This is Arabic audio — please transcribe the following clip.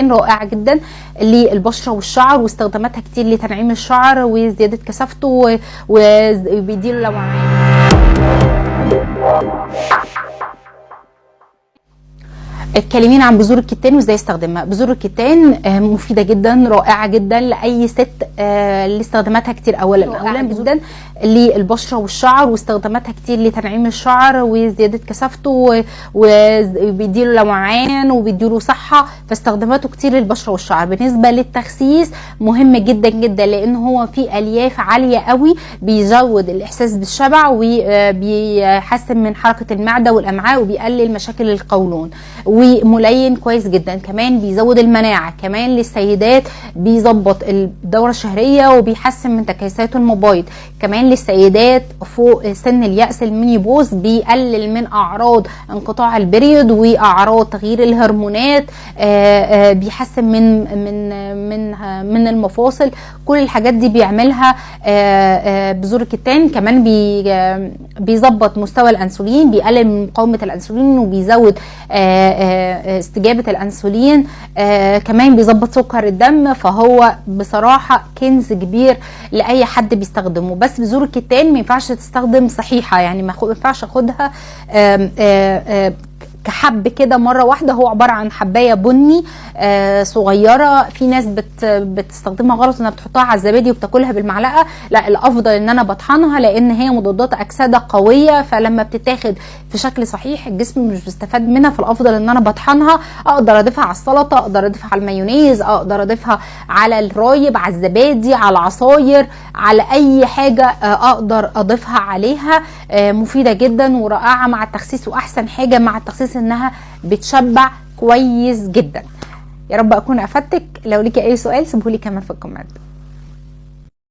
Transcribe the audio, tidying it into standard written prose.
الكتان رائعه جدا للبشره والشعر، واستخداماتها كتير لتنعيم الشعر وزياده كثافته وبيديله لمعان. اتكلمين عن بذور الكتان وازاي استخدمها. بذور الكتان مفيده جدا، رائعه جدا لاي ست، لاستخداماتها كتير. اولا جدا للبشره والشعر، واستخداماتها كتير لتنعيم الشعر وزياده كثافته وبيديله لمعان وبيديله صحه، فاستخداماته كتير للبشره والشعر. بالنسبه للتخسيس مهم جدا جدا، لان هو فيه الياف عاليه قوي، بيزود الاحساس بالشبع وبيحسن من حركه المعده والامعاء وبيقلل مشاكل القولون، وملين كويس جدا. كمان بيزود المناعه، كمان للسيدات بيظبط الدوره الشهريه وبيحسن من تكيسات المبايض. كمان للسيدات فوق سن اليأس المينيبوز بيقلل من اعراض انقطاع البريود واعراض تغيير الهرمونات، بيحسن من المفاصل. كل الحاجات دي بيعملها بذور الكتان. كمان بيظبط مستوى الانسولين، بيقلل من مقاومه الانسولين وبيزود استجابه الانسولين. كمان بيظبط سكر الدم، فهو بصراحه كنز كبير لاي حد بيستخدمه. بس بذور الكتان ما ينفعش تستخدم صحيحه، يعني ما ينفعش اخدها كحب كده مره واحده. هو عباره عن حبايه بني صغيره. في ناس بتستخدمها غلط، انها بتحطها على الزبادي وبتاكلها بالمعلقه. لا، الافضل ان انا بطحنها، لان هي مضادات اكسده قويه، فلما بتتاخد في شكل صحيح الجسم مش بيستفاد منها. فالافضل ان انا بطحنها، اقدر اضيفها على السلطه، اقدر اضيفها على المايونيز، اقدر اضيفها على الرايب، على الزبادي، على العصاير، على اي حاجه اقدر اضيفها عليها. مفيده جدا ورائعه مع التخسيس، واحسن حاجه مع التخسيس انها بتشبع كويس جدا. يا رب اكون افدتك. لو ليكي اي سؤال سيبهولي كمان في الكومنت.